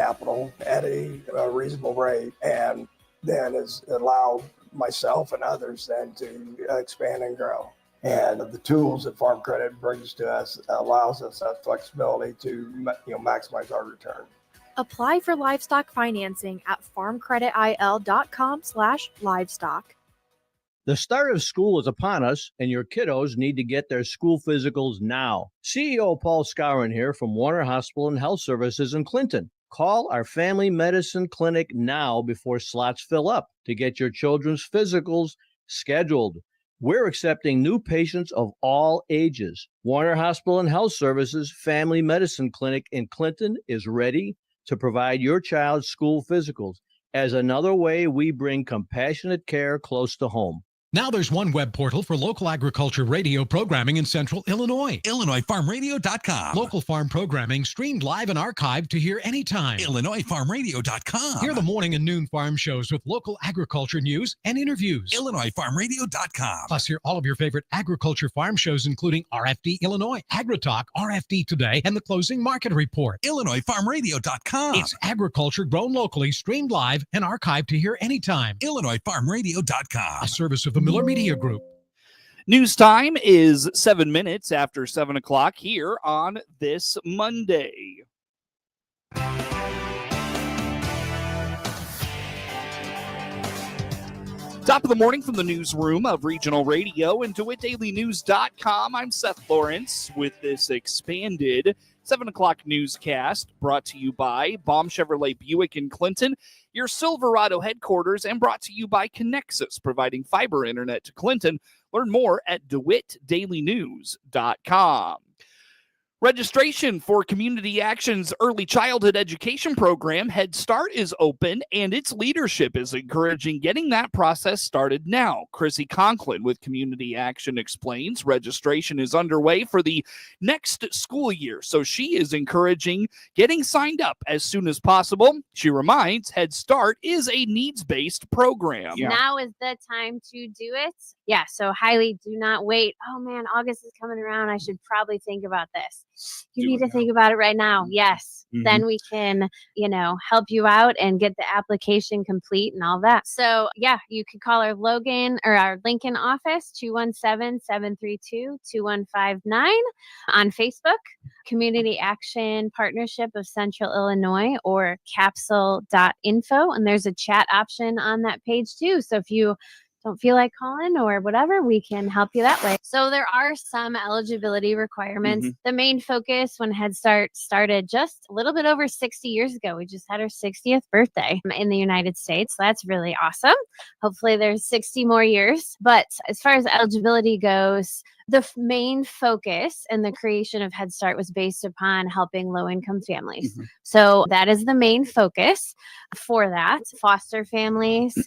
capital at a reasonable rate, and then has allowed myself and others then to expand and grow. And the tools that Farm Credit brings to us allows us that flexibility to maximize our return. Apply for livestock financing at farmcreditil.com/livestock. The start of school is upon us, and your kiddos need to get their school physicals now. CEO Paul Skowron here from Warner Hospital and Health Services in Clinton. Call our family medicine clinic now before slots fill up to get your children's physicals scheduled. We're accepting new patients of all ages. Warner Hospital and Health Services Family Medicine Clinic in Clinton is ready to provide your child's school physicals as another way we bring compassionate care close to home. Now there's one web portal for local agriculture radio programming in Central Illinois. IllinoisFarmRadio.com. Local farm programming streamed live and archived to hear anytime. IllinoisFarmRadio.com. Hear the morning and noon farm shows with local agriculture news and interviews. IllinoisFarmRadio.com. Plus hear all of your favorite agriculture farm shows including RFD Illinois, AgriTalk, RFD Today, and the Closing Market Report. IllinoisFarmRadio.com. It's agriculture grown locally, streamed live, and archived to hear anytime. IllinoisFarmRadio.com. A service of the Miller Media Group. News time is 7 minutes after 7 o'clock here on this Monday. Top of the morning from the newsroom of Regional Radio and DeWittDailyNews.com. I'm Seth Lawrence with this expanded 7 o'clock newscast brought to you by Baum Chevrolet Buick in Clinton, your Silverado headquarters, and brought to you by Connexus, providing fiber internet to Clinton. Learn more at DeWittDailyNews.com. Registration for Community Action's Early Childhood Education Program, Head Start, is open, and its leadership is encouraging getting that process started now. Chrissy Conklin with Community Action explains registration is underway for the next school year, so she is encouraging getting signed up as soon as possible. She reminds Head Start is a needs-based program. Now is the time to do it. Yeah, so highly do not wait. Oh man, August is coming around. I should probably think about this. You need to think about it right now. Yes. Mm-hmm. Then we can, help you out and get the application complete and all that. So yeah, you could call our Lincoln office, 217-732-2159, on Facebook, Community Action Partnership of Central Illinois, or capsule.info. And there's a chat option on that page too. So if you don't feel like calling or whatever, we can help you that way. So there are some eligibility requirements. The main focus when Head Start started just a little bit over 60 years ago. We just had our 60th birthday in the United States. So that's really awesome. Hopefully there's 60 more years. But as far as eligibility goes, the main focus and the creation of Head Start was based upon helping low-income families. So that is the main focus for that. Foster families,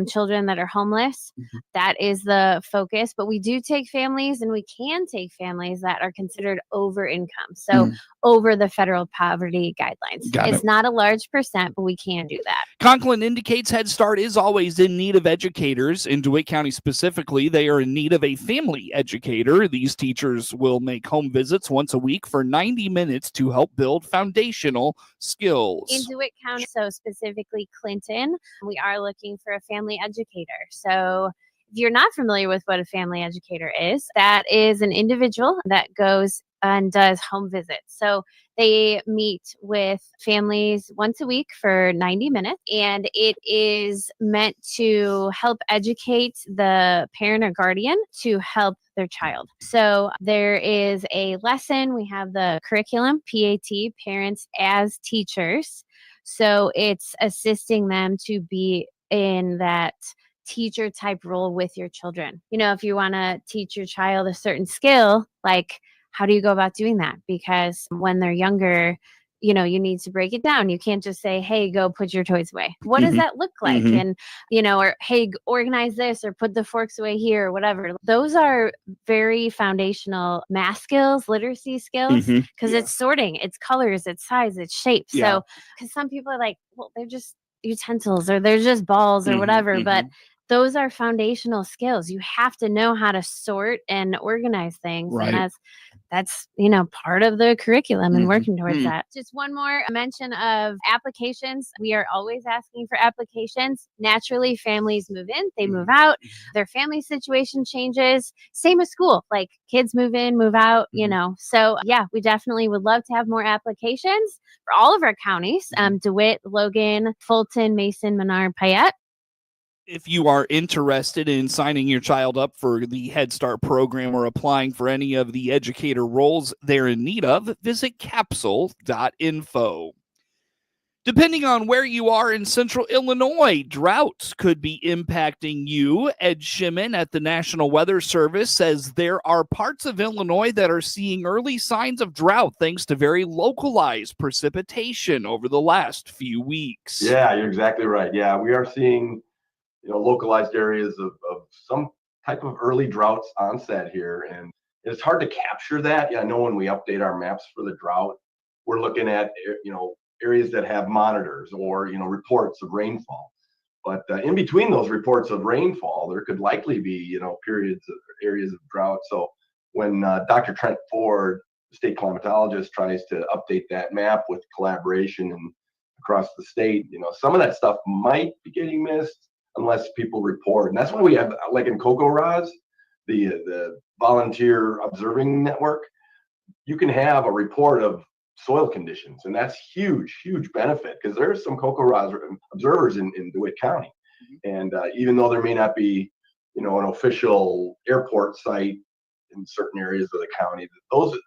children that are homeless. That is the focus. But we do take families, and we can take families that are considered over income. So over the federal poverty guidelines. It's not a large percent, but we can do that. Conklin indicates Head Start is always in need of educators. In DeWitt County specifically, they are in need of a family educator. These teachers will make home visits once a week for 90 minutes to help build foundational skills. In DeWitt County, so specifically Clinton, we are looking for a family educator. So if you're not familiar with what a family educator is, that is an individual that goes and does home visits. So they meet with families once a week for 90 minutes, and it is meant to help educate the parent or guardian to help their child. So there is a lesson. We have the curriculum, PAT, Parents as Teachers. So it's assisting them to be in that teacher type role with your children. If you want to teach your child a certain skill, like how do you go about doing that? Because when they're younger, you need to break it down. You can't just say, hey, go put your toys away. What does that look like? And, or hey, organize this or put the forks away here or whatever. Those are very foundational math skills, literacy skills, because it's sorting, it's colors, it's size, it's shapes. So, because some people are like, well, they're just utensils or they're just balls or whatever, but those are foundational skills. You have to know how to sort and organize things. Right. And that's part of the curriculum and working towards Mhm. that. Just one more mention of applications. We are always asking for applications. Naturally, families move in, they move out, their family situation changes. Same as school, like kids move in, move out, So yeah, we definitely would love to have more applications for all of our counties, DeWitt, Logan, Fulton, Mason, Menard, Payette. If you are interested in signing your child up for the Head Start program or applying for any of the educator roles they're in need of, visit capsule.info. Depending on where you are in central Illinois, droughts could be impacting you. Ed Shimon at the National Weather Service says there are parts of Illinois that are seeing early signs of drought thanks to very localized precipitation over the last few weeks. Yeah, you're exactly right. Yeah, we are seeing localized areas of some type of early droughts onset here. And it's hard to capture that. Yeah, I know when we update our maps for the drought, we're looking at, areas that have monitors or, reports of rainfall. But in between those reports of rainfall, there could likely be, periods of areas of drought. So when Dr. Trent Ford, the state climatologist, tries to update that map with collaboration and across the state, some of that stuff might be getting missed unless people report. And that's why we have, like in CocoRa's, the volunteer observing network, you can have a report of soil conditions. And that's huge benefit because there's some CocoRa's observers in DeWitt County. And even though there may not be, an official airport site in certain areas of the county, those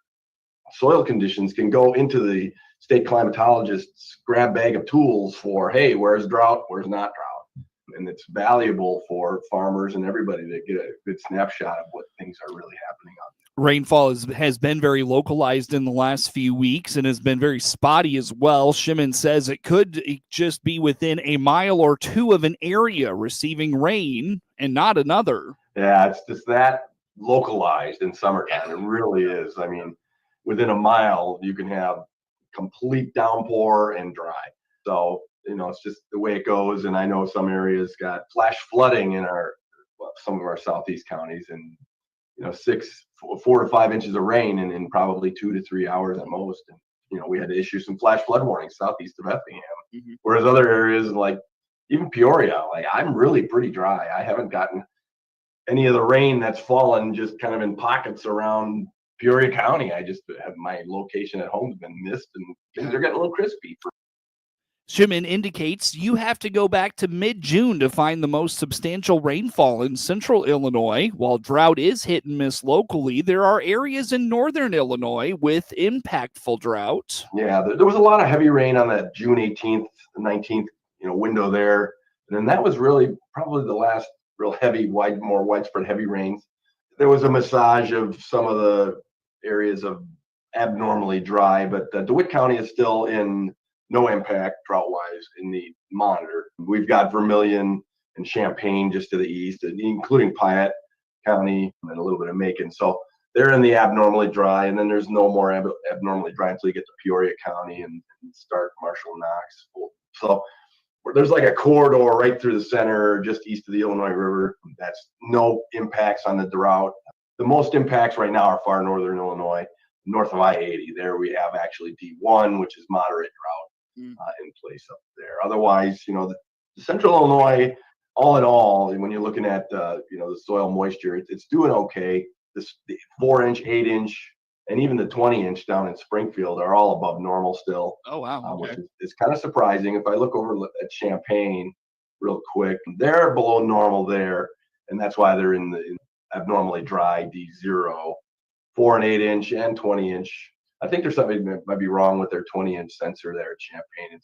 soil conditions can go into the state climatologist's grab bag of tools for, hey, where's drought, where's not drought. And it's valuable for farmers and everybody to get a good snapshot of what things are really happening out there. Rainfall has been very localized in the last few weeks and has been very spotty as well. Shimon says it could just be within a mile or two of an area receiving rain and not another. Yeah, it's just that localized in summertime. It really is. I mean, within a mile, you can have complete downpour and dry. So it's just the way it goes. And I know some areas got flash flooding in some of our southeast counties, and 4 to 5 inches of rain in probably 2 to 3 hours at most. And we had to issue some flash flood warnings southeast of Effingham. Whereas other areas like even Peoria, like I'm really pretty dry. I haven't gotten any of the rain that's fallen just kind of in pockets around Peoria County. I just have my location at home has been missed, and things are getting a little crispy. Shimon indicates you have to go back to mid-June to find the most substantial rainfall in central Illinois. While drought is hit and miss locally, there are areas in northern Illinois with impactful drought. Yeah, there was a lot of heavy rain on that June 18th, 19th, window there. And then that was really probably the last real heavy, more widespread heavy rains. There was a massage of some of the areas of abnormally dry, but DeWitt County is still in no impact drought-wise in the monitor. We've got Vermilion and Champaign just to the east, including Payette County and a little bit of Macon. So they're in the abnormally dry, and then there's no more abnormally dry until you get to Peoria County and start Marshall Knox. So there's like a corridor right through the center, just east of the Illinois River. That's no impacts on the drought. The most impacts right now are far northern Illinois, north of I-80. There we have actually D1, which is moderate drought in place up there. Otherwise, the central Illinois, all in all, when you're looking at the soil moisture, it's doing okay. The 4-inch, 8-inch, and even the 20-inch down in Springfield are all above normal still. Oh wow! Okay. Which is kind of surprising. If I look over at Champaign real quick, they're below normal there, and that's why they're in the abnormally dry D0, 4 and 8-inch and 20-inch. I think there's something that might be wrong with their 20-inch sensor there at Champaign.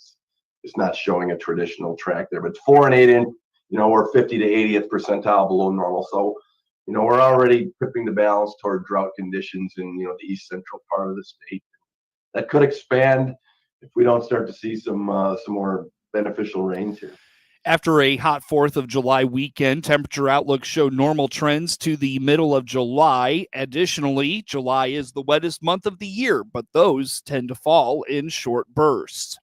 It's not showing a traditional track there, but 4 and 8-inch, we're 50 to 80th percentile below normal. So, we're already tipping the balance toward drought conditions in, the east central part of the state. That could expand if we don't start to see some more beneficial rains here. After a hot 4th of July weekend, temperature outlooks show normal trends to the middle of July. Additionally, July is the wettest month of the year, but those tend to fall in short bursts.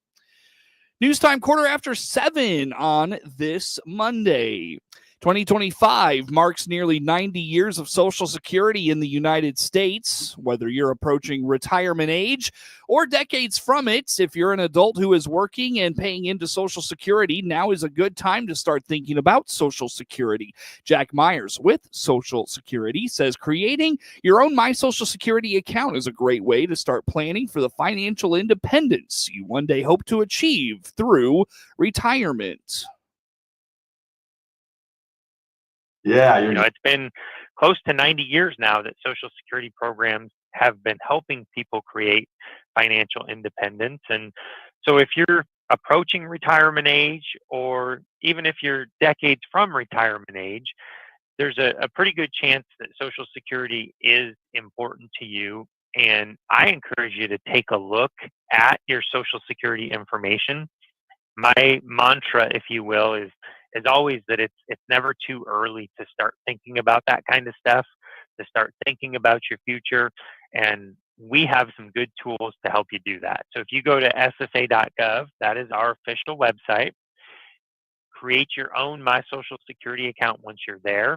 News time 7:15 on this Monday. 2025 marks nearly 90 years of Social Security in the United States. Whether you're approaching retirement age or decades from it, if you're an adult who is working and paying into Social Security, now is a good time to start thinking about Social Security. Jack Myers with Social Security says creating your own My Social Security account is a great way to start planning for the financial independence you one day hope to achieve through retirement. Yeah, it's been close to 90 years now that Social Security programs have been helping people create financial independence. And so if you're approaching retirement age, or even if you're decades from retirement age, there's a pretty good chance that Social Security is important to you. And I encourage you to take a look at your Social Security information. My mantra, if you will, is always that it's never too early to start thinking about that kind of stuff, to start thinking about your future. And we have some good tools to help you do that. So if you go to ssa.gov, that is our official website, create your own My Social Security account once you're there,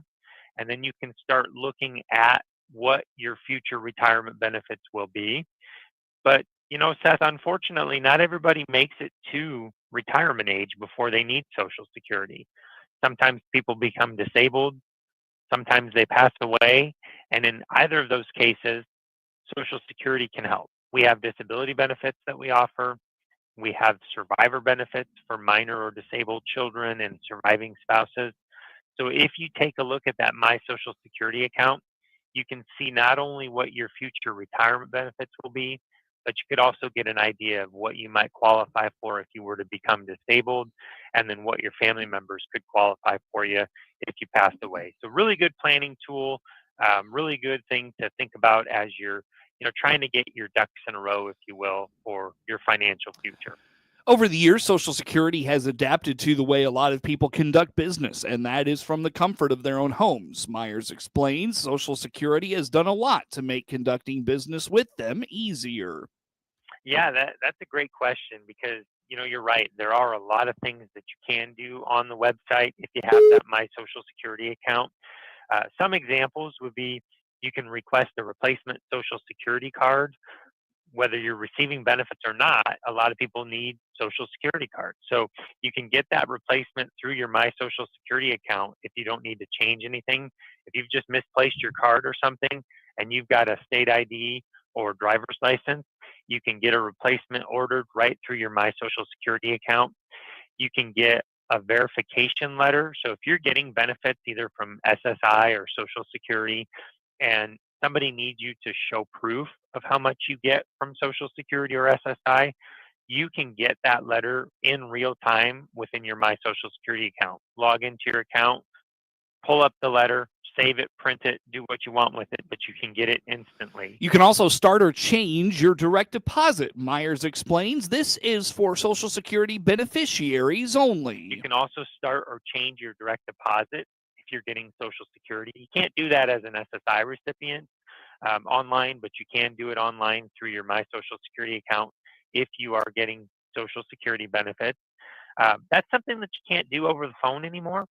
and then you can start looking at what your future retirement benefits will be. But Seth, unfortunately, not everybody makes it to retirement age before they need Social Security. Sometimes people become disabled. Sometimes they pass away. And in either of those cases, Social Security can help. We have disability benefits that we offer. We have survivor benefits for minor or disabled children and surviving spouses. So if you take a look at that My Social Security account, you can see not only what your future retirement benefits will be, but you could also get an idea of what you might qualify for if you were to become disabled, and then what your family members could qualify for you if you passed away. So really good planning tool, really good thing to think about as you're trying to get your ducks in a row, if you will, for your financial future. Over the years, Social Security has adapted to the way a lot of people conduct business, and that is from the comfort of their own homes. Myers explains Social Security has done a lot to make conducting business with them easier. Yeah, that's a great question, because you're right. There are a lot of things that you can do on the website if you have that My Social Security account. Some examples would be you can request a replacement Social Security card. Whether you're receiving benefits or not, a lot of people need Social Security cards. So you can get that replacement through your My Social Security account if you don't need to change anything. If you've just misplaced your card or something and you've got a state ID or driver's license, you can get a replacement ordered right through your My Social Security account. You can get a verification letter. So if you're getting benefits either from SSI or Social Security, and somebody needs you to show proof of how much you get from Social Security or SSI, you can get that letter in real time within your My Social Security account. Log into your account, pull up the letter, save it, print it, do what you want with it, but you can get it instantly. You can also start or change your direct deposit. Myers explains this is for Social Security beneficiaries only. You can also start or change your direct deposit if you're getting Social Security. You can't do that as an SSI recipient online, but you can do it online through your My Social Security account if you are getting Social Security benefits. That's something that you can't do over the phone anymore.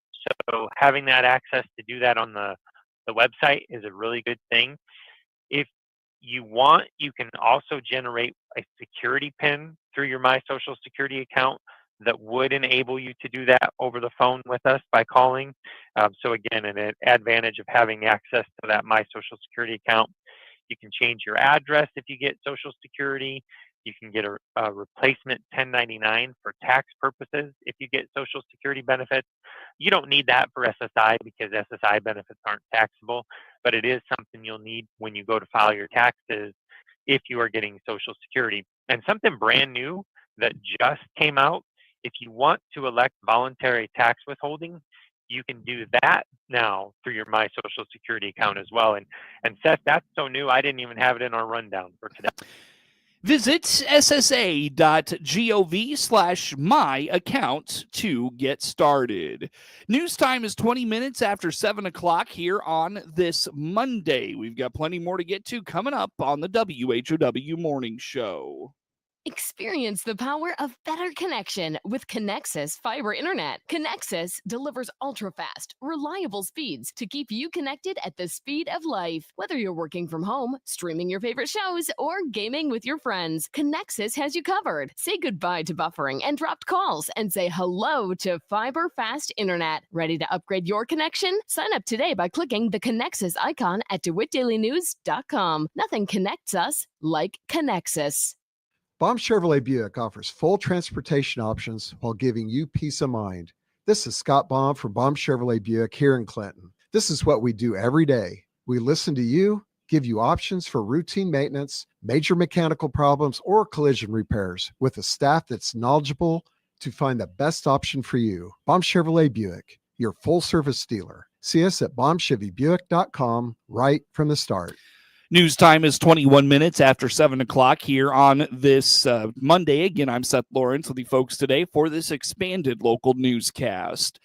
So having that access to do that on the website is a really good thing. If you want, you can also generate a security PIN through your My Social Security account that would enable you to do that over the phone with us by calling. So again, an advantage of having access to that My Social Security account. You can change your address if you get Social Security. You can get a replacement 1099 for tax purposes if you get Social Security benefits. You don't need that for SSI because SSI benefits aren't taxable, but it is something you'll need when you go to file your taxes if you are getting Social Security. And something brand new that just came out, if you want to elect voluntary tax withholding, you can do that now through your My Social Security account as well. And Seth, that's so new, I didn't even have it in our rundown for today. Visit ssa.gov/my-account to get started. News time is 20 minutes after 7 o'clock here on this Monday. We've got plenty more to get to coming up on the WHOW Morning Show. Experience the power of better connection with Connexus Fiber Internet. Connexus delivers ultra-fast, reliable speeds to keep you connected at the speed of life. Whether you're working from home, streaming your favorite shows, or gaming with your friends, Connexus has you covered. Say goodbye to buffering and dropped calls and say hello to fiber fast internet. Ready to upgrade your connection? Sign up today by clicking the Connexus icon at DeWittDailyNews.com. Nothing connects us like Connexus. Baum Chevrolet Buick offers full transportation options while giving you peace of mind. This is Scott Baum from Baum Chevrolet Buick here in Clinton. This is what we do every day. We listen to you, give you options for routine maintenance, major mechanical problems, or collision repairs with a staff that's knowledgeable to find the best option for you. Baum Chevrolet Buick, your full service dealer. See us at baumchevybuick.com right from the start. News time is 21 minutes after 7 o'clock here on this Monday. Again, I'm Seth Lawrence with the folks today for this expanded local newscast.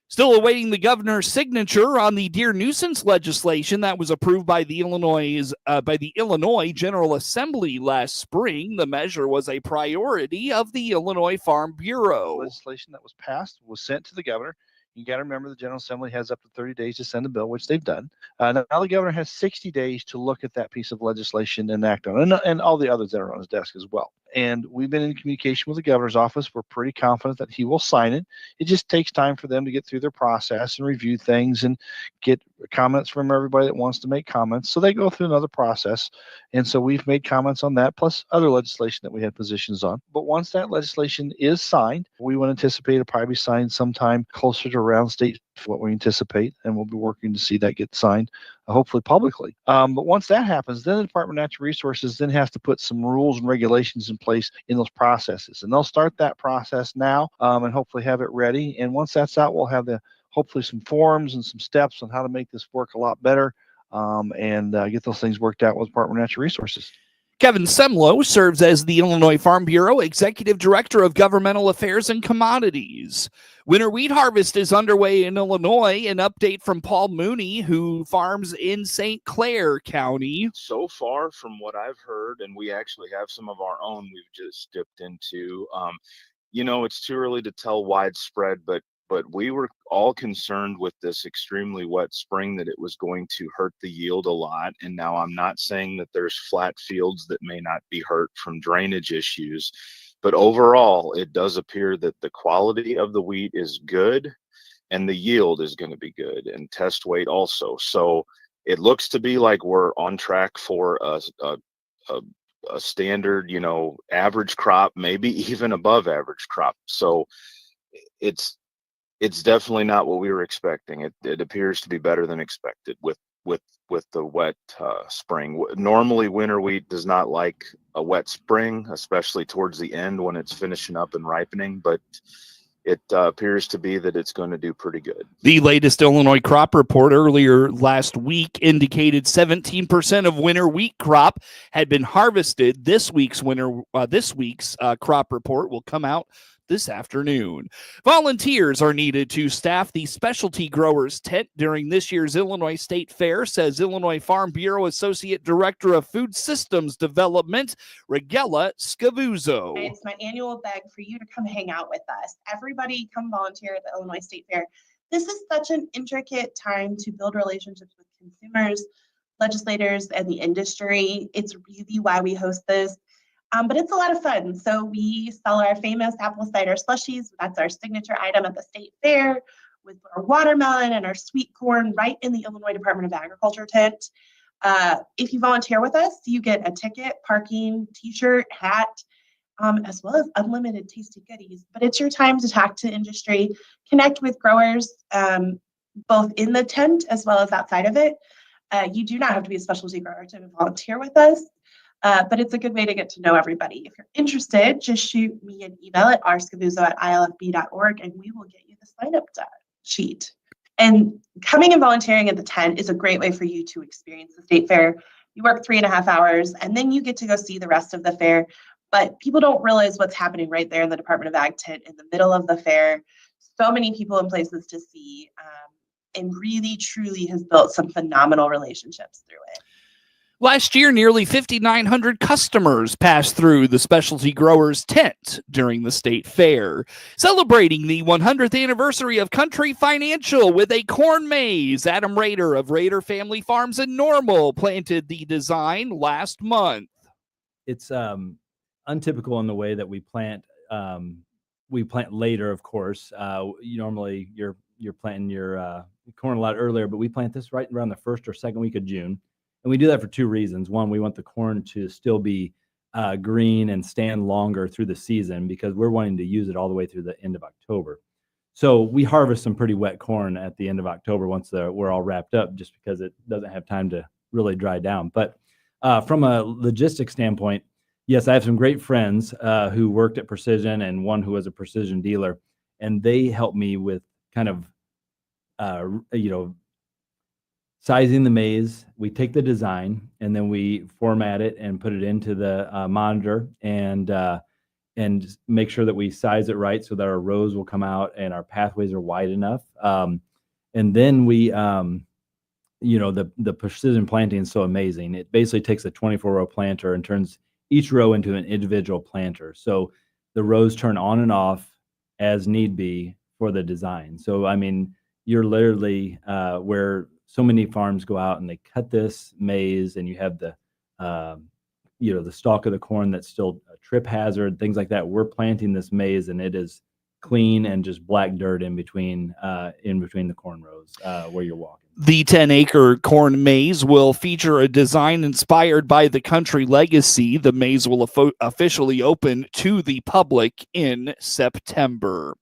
Still awaiting the governor's signature on the deer nuisance legislation that was approved by the Illinois General Assembly last spring. The measure was a priority of the Illinois Farm Bureau. Legislation that was passed was sent to the governor. You got to remember the General Assembly has up to 30 days to send a bill, which they've done. Now the governor has 60 days to look at that piece of legislation and act on it, and all the others that are on his desk as well. And we've been in communication with the governor's office. We're pretty confident that he will sign it. It just takes time for them to get through their process and review things and get comments from everybody that wants to make comments. So they go through another process. And so we've made comments on that, plus other legislation that we had positions on. But once that legislation is signed, we would anticipate it'll probably be signed sometime closer to around state, what we anticipate, and we'll be working to see that get signed, hopefully publicly. But once that happens, then the Department of Natural Resources then has to put some rules and regulations in place in those processes. And they'll start that process now and hopefully have it ready. And once that's out, we'll have hopefully some forms and some steps on how to make this work a lot better and get those things worked out with the Department of Natural Resources. Kevin Semlo serves as the Illinois Farm Bureau Executive Director of Governmental Affairs and Commodities. Winter wheat harvest is underway in Illinois. An update from Paul Mooney, who farms in St. Clair County. So far, from what I've heard, and we actually have some of our own we've just dipped into, it's too early to tell widespread, but we were all concerned with this extremely wet spring that it was going to hurt the yield a lot. And now I'm not saying that there's flat fields that may not be hurt from drainage issues, but overall, it does appear that the quality of the wheat is good and the yield is going to be good, and test weight also. So it looks to be like we're on track for a standard, average crop, maybe even above average crop. So it's definitely not what we were expecting. It appears to be better than expected with the wet spring. Normally, winter wheat does not like a wet spring, especially towards the end when it's finishing up and ripening, but it appears to be that it's going to do pretty good. The latest Illinois crop report earlier last week indicated 17% of winter wheat crop had been harvested. This week's crop report will come out this afternoon. Volunteers are needed to staff the specialty growers tent during this year's Illinois State Fair, says Illinois Farm Bureau Associate Director of Food Systems Development, Regella Scavuzzo. It's my annual beg for you to come hang out with us. Everybody come volunteer at the Illinois State Fair. This is such an intricate time to build relationships with consumers, legislators, and the industry. It's really why we host this. But it's a lot of fun. So we sell our famous apple cider slushies. That's our signature item at the state fair, with our watermelon and our sweet corn right in the Illinois Department of Agriculture tent. If you volunteer with us, you get a ticket, parking, t-shirt, hat, as well as unlimited tasty goodies. But it's your time to talk to industry, connect with growers, both in the tent as well as outside of it. You do not have to be a specialty grower to volunteer with us. But it's a good way to get to know everybody. If you're interested, just shoot me an email at rscavuzzo@ilfb.org and we will get you the sign-up sheet. And coming and volunteering at the tent is a great way for you to experience the state fair. You work 3.5 hours and then you get to go see the rest of the fair. But people don't realize what's happening right there in the Department of Ag tent in the middle of the fair. So many people and places to see, and really, truly has built some phenomenal relationships through it. Last year, nearly 5,900 customers passed through the specialty growers tent during the state fair, celebrating the 100th anniversary of Country Financial with a corn maze. Adam Rader of Rader Family Farms in Normal planted the design last month. It's untypical in the way that we plant. We plant later, of course. Normally you're planting your corn a lot earlier, but we plant this right around the first or second week of June. And we do that for two reasons. One, we want the corn to still be green and stand longer through the season because we're wanting to use it all the way through the end of October. So we harvest some pretty wet corn at the end of October once we're all wrapped up, just because it doesn't have time to really dry down. But from a logistics standpoint, yes, I have some great friends who worked at Precision and one who was a Precision dealer, and they helped me with kind of, sizing the maize. We take the design and then we format it and put it into the monitor and make sure that we size it right so that our rows will come out and our pathways are wide enough. And then we, the precision planting is so amazing. It basically takes a 24-row planter and turns each row into an individual planter. So the rows turn on and off as need be for the design. So, I mean, you're literally where so many farms go out and they cut this maize and you have the stalk of the corn that's still a trip hazard, things like that. We're planting this maize and it is clean and just black dirt in between the corn rows where you're walking. The 10-acre corn maze will feature a design inspired by the country legacy. The maze will officially open to the public in September.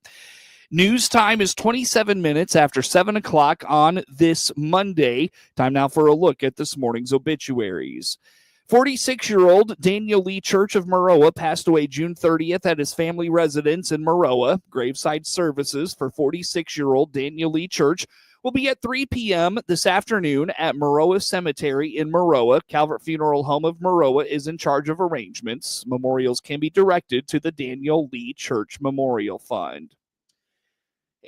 News time is 27 minutes after 7 o'clock on this Monday. Time now for a look at this morning's obituaries. 46-year-old Daniel Lee Church of Maroa passed away June 30th at his family residence in Maroa. Graveside services for 46-year-old Daniel Lee Church will be at 3 p.m. this afternoon at Maroa Cemetery in Maroa. Calvert Funeral Home of Maroa is in charge of arrangements. Memorials can be directed to the Daniel Lee Church Memorial Fund.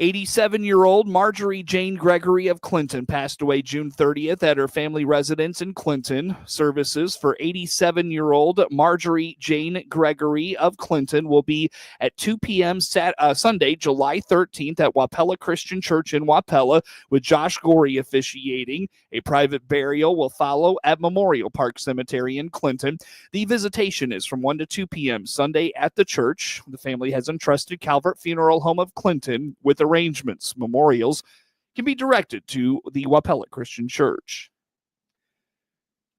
87-year-old Marjorie Jane Gregory of Clinton passed away June 30th at her family residence in Clinton. Services for 87-year-old Marjorie Jane Gregory of Clinton will be at 2 p.m. Sunday, July 13th at Wapella Christian Church in Wapella, with Josh Gorey officiating. A private burial will follow at Memorial Park Cemetery in Clinton. The visitation is from 1 to 2 p.m. Sunday at the church. The family has entrusted Calvert Funeral Home of Clinton with arrangements. Memorials can be directed to the Wapella Christian Church.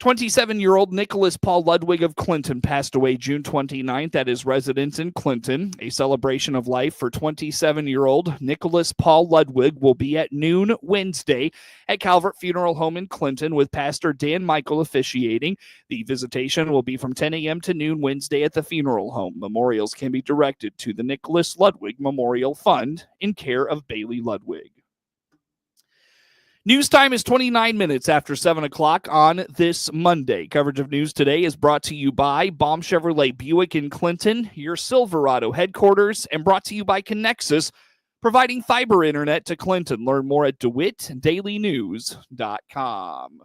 27-year-old Nicholas Paul Ludwig of Clinton passed away June 29th at his residence in Clinton. A celebration of life for 27-year-old Nicholas Paul Ludwig will be at noon Wednesday at Calvert Funeral Home in Clinton, with Pastor Dan Michael officiating. The visitation will be from 10 a.m. to noon Wednesday at the funeral home. Memorials can be directed to the Nicholas Ludwig Memorial Fund in care of Bailey Ludwig. News time is 29 minutes after 7 o'clock on this Monday. Coverage of news today is brought to you by Baum Chevrolet Buick in Clinton, your Silverado headquarters, and brought to you by Connexus, providing fiber internet to Clinton. Learn more at DeWittDailyNews.com.